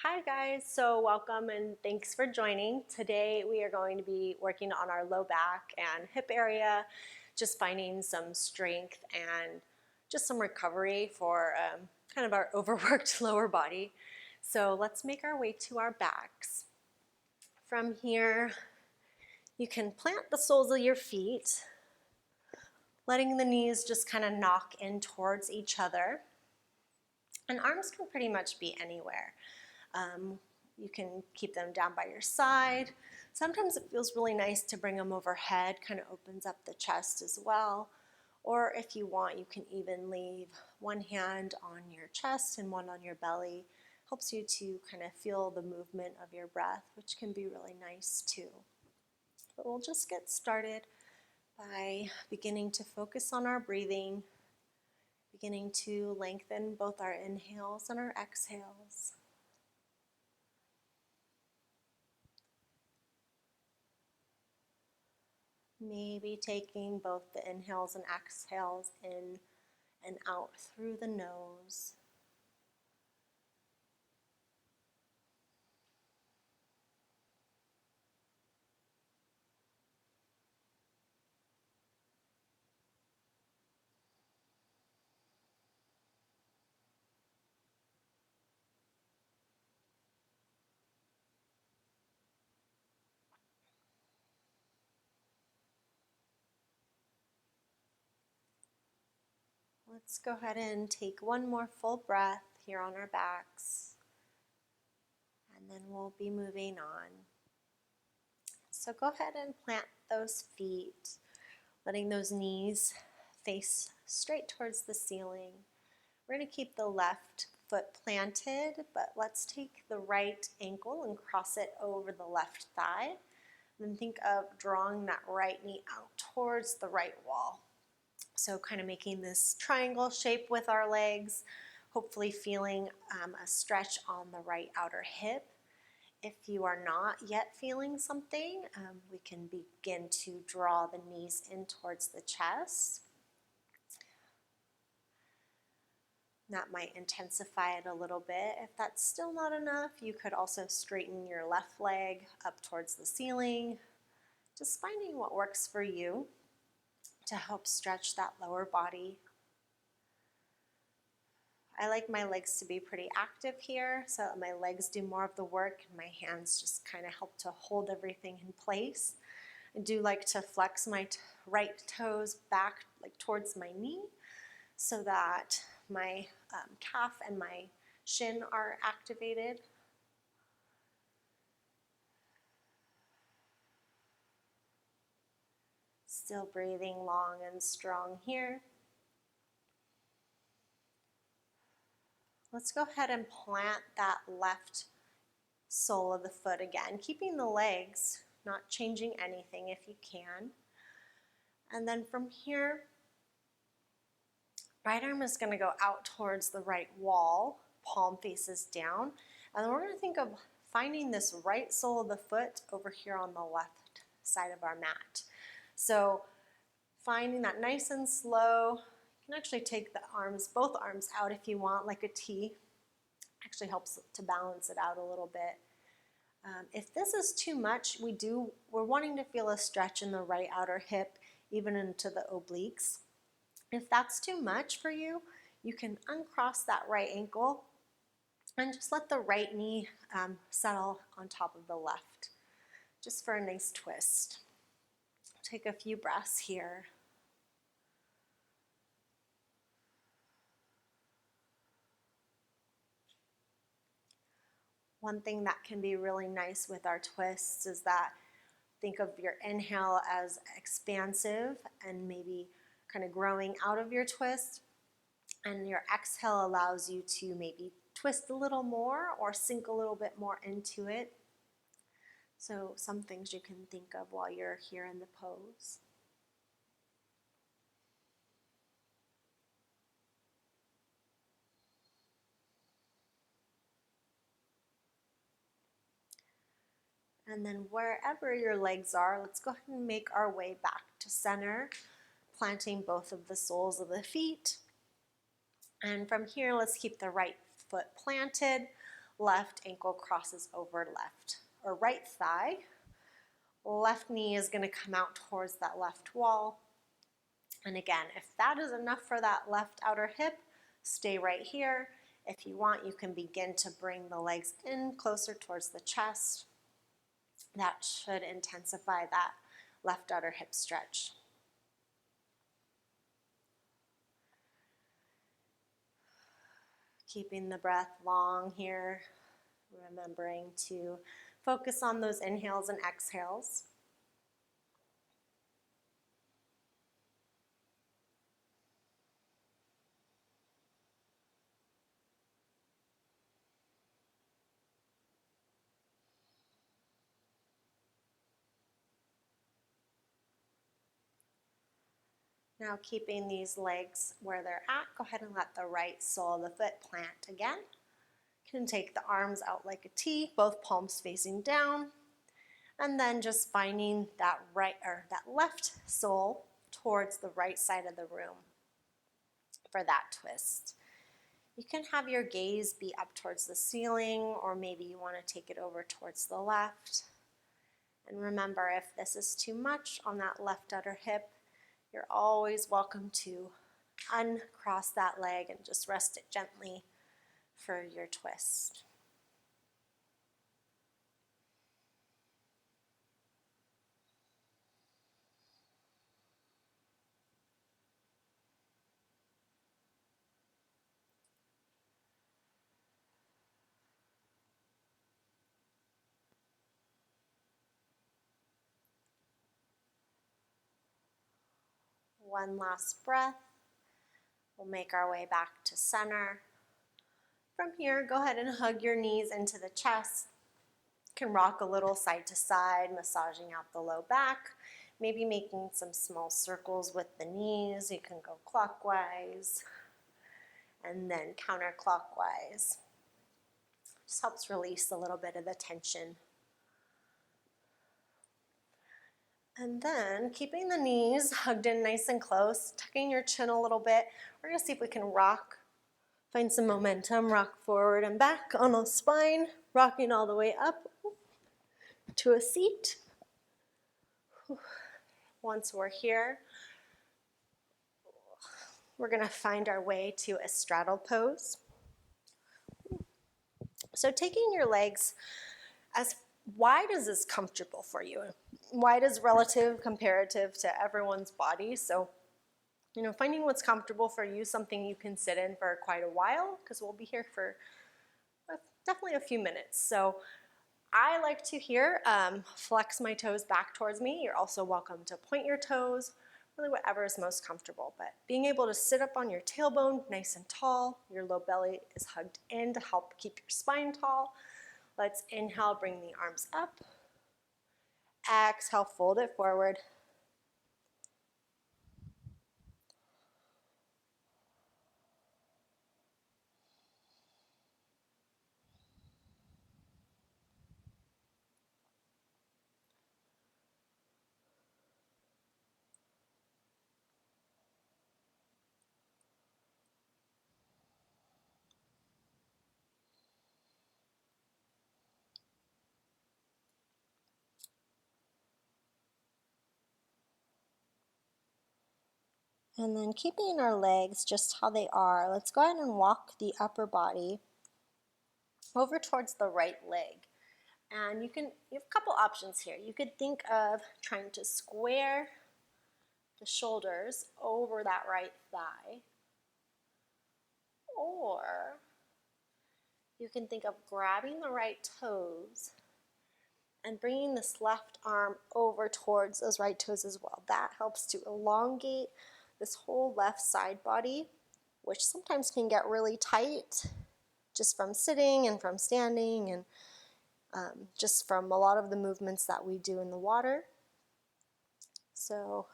Hi guys, so welcome and thanks for joining. Today we are going to be working on our low back and hip area, just finding some strength and just some recovery for kind of our overworked lower body. So let's make our way to our backs. From here, you can plant the soles of your feet, letting the knees just kind of knock in towards each other. And arms can pretty much be anywhere. You can keep them down by your side. Sometimes it feels really nice to bring them overhead, kind of opens up the chest as well. Or if you want, you can even leave one hand on your chest and one on your belly. Helps you to kind of feel the movement of your breath, which can be really nice too. But we'll just get started by beginning to focus on our breathing, beginning to lengthen both our inhales and our exhales. Maybe taking both the inhales and exhales in and out through the nose. Let's go ahead and take one more full breath here on our backs, and then we'll be moving on. So go ahead and plant those feet, letting those knees face straight towards the ceiling. We're going to keep the left foot planted, but let's take the right ankle and cross it over the left thigh. And then think of drawing that right knee out towards the right wall. So kind of making this triangle shape with our legs, hopefully feeling a stretch on the right outer hip. If you are not yet feeling something, we can begin to draw the knees in towards the chest. That might intensify it a little bit. If that's still not enough, you could also straighten your left leg up towards the ceiling, just finding what works for you to help stretch that lower body. I like my legs to be pretty active here, so that my legs do more of the work and my hands just kind of help to hold everything in place. I do like to flex my right toes back like towards my knee so that my calf and my shin are activated. Still breathing long and strong here. Let's go ahead and plant that left sole of the foot again, keeping the legs, not changing anything if you can. And then from here, right arm is going to go out towards the right wall, palm faces down. And then we're going to think of finding this right sole of the foot over here on the left side of our mat. So finding that nice and slow. You can actually take the arms, both arms out if you want, like a T. Actually helps to balance it out a little bit. If this is too much, we're wanting to feel a stretch in the right outer hip, even into the obliques. If that's too much for you, you can uncross that right ankle and just let the right knee settle on top of the left, just for a nice twist. Take a few breaths here. One thing that can be really nice with our twists is that think of your inhale as expansive and maybe kind of growing out of your twist, and your exhale allows you to maybe twist a little more or sink a little bit more into it. So some things you can think of while you're here in the pose. And then wherever your legs are, let's go ahead and make our way back to center, planting both of the soles of the feet. And from here, let's keep the right foot planted, left ankle crosses over left or right thigh. Left knee is going to come out towards that left wall. And again, if that is enough for that left outer hip, stay right here. If you want, you can begin to bring the legs in closer towards the chest. That should intensify that left outer hip stretch. Keeping the breath long here, remembering to focus on those inhales and exhales. Now keeping these legs where they're at, go ahead and let the right sole of the foot plant again. You can take the arms out like a T, both palms facing down, and then just finding that left sole towards the right side of the room for that twist. You can have your gaze be up towards the ceiling, or maybe you want to take it over towards the left. And remember, if this is too much on that left outer hip, you're always welcome to uncross that leg and just rest it gently for your twist. One last breath. We'll make our way back to center. From here, go ahead and hug your knees into the chest. You can rock a little side to side, massaging out the low back, maybe making some small circles with the knees. You can go clockwise and then counterclockwise. Just helps release a little bit of the tension. And then keeping the knees hugged in nice and close, tucking your chin a little bit. We're going to see if we can rock, find some momentum, rock forward and back on a spine, rocking all the way up to a seat. Once we're here, we're going to find our way to a straddle pose. So taking your legs as wide as is comfortable for you. Wide is relative, comparative to everyone's body. So, finding what's comfortable for you, something you can sit in for quite a while, because we'll be here for definitely a few minutes. So I like to here flex my toes back towards me. You're also welcome to point your toes, really whatever is most comfortable. But being able to sit up on your tailbone nice and tall, your low belly is hugged in to help keep your spine tall. Let's inhale, bring the arms up. Exhale, fold it forward. And then keeping our legs just how they are, let's go ahead and walk the upper body over towards the right leg. And you have a couple options here. You could think of trying to square the shoulders over that right thigh. Or you can think of grabbing the right toes and bringing this left arm over towards those right toes as well. That helps to elongate this whole left side body, which sometimes can get really tight just from sitting and from standing and just from a lot of the movements that we do in the water. So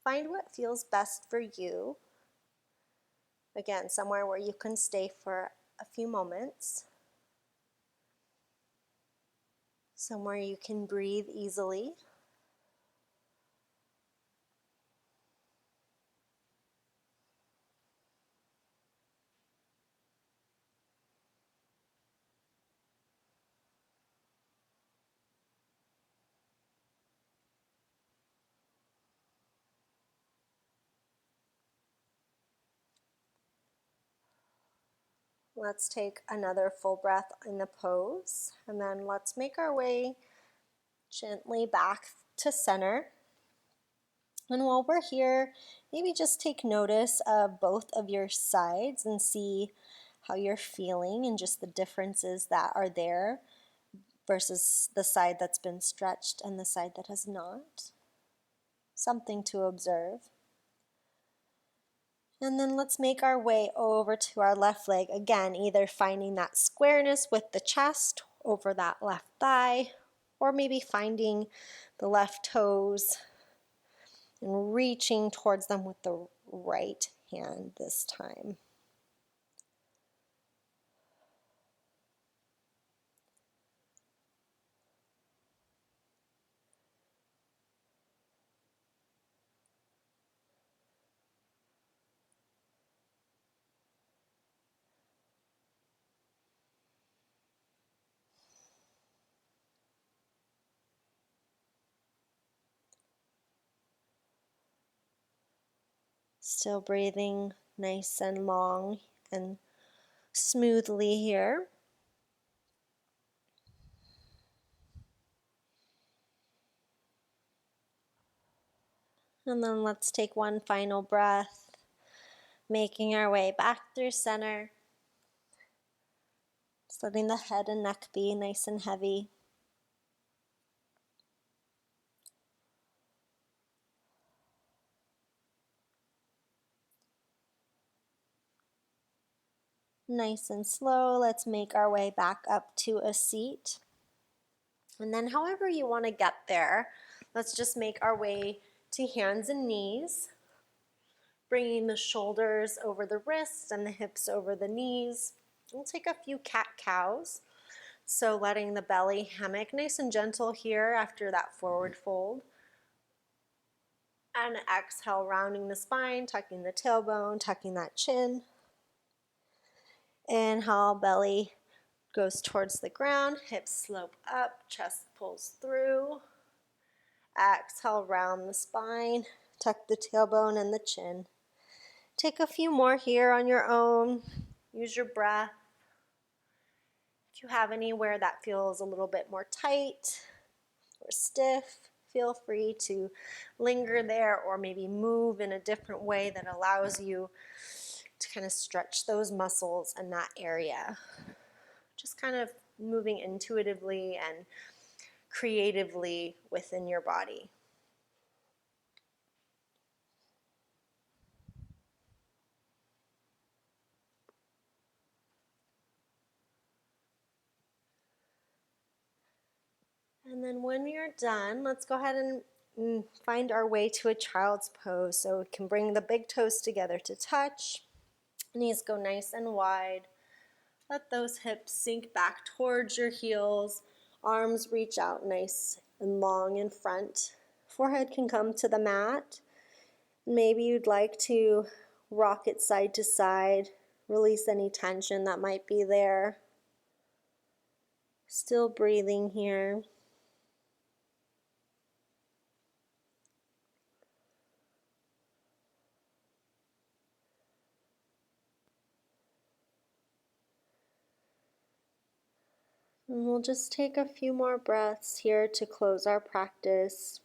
find what feels best for you. Again, somewhere where you can stay for a few moments. Somewhere you can breathe easily. Let's take another full breath in the pose, and then let's make our way gently back to center. And while we're here, maybe just take notice of both of your sides and see how you're feeling and just the differences that are there versus the side that's been stretched and the side that has not. Something to observe. And then let's make our way over to our left leg. Again, either finding that squareness with the chest over that left thigh, or maybe finding the left toes and reaching towards them with the right hand this time. Still breathing nice and long and smoothly here. And then let's take one final breath, making our way back through center. Just letting the head and neck be nice and heavy. Nice and slow, let's make our way back up to a seat. And then however you want to get there, let's just make our way to hands and knees, bringing the shoulders over the wrists and the hips over the knees. We'll take a few cat-cows. So letting the belly hammock nice and gentle here after that forward fold. And exhale, rounding the spine, tucking the tailbone, tucking that chin. Inhale, belly goes towards the ground, hips slope up, chest pulls through. Exhale, round the spine, tuck the tailbone and the chin. Take a few more here on your own. Use your breath. If you have anywhere that feels a little bit more tight or stiff, feel free to linger there or maybe move in a different way that allows you to kind of stretch those muscles in that area. Just kind of moving intuitively and creatively within your body. And then when we are done, let's go ahead and find our way to a child's pose. So we can bring the big toes together to touch. Knees go nice and wide. Let those hips sink back towards your heels. Arms reach out nice and long in front. Forehead can come to the mat. Maybe you'd like to rock it side to side. Release any tension that might be there. Still breathing here. And we'll just take a few more breaths here to close our practice.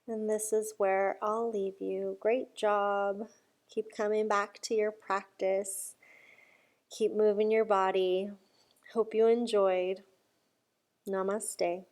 And this is where I'll leave you. Great job. Keep coming back to your practice. Keep moving your body. Hope you enjoyed. Namaste.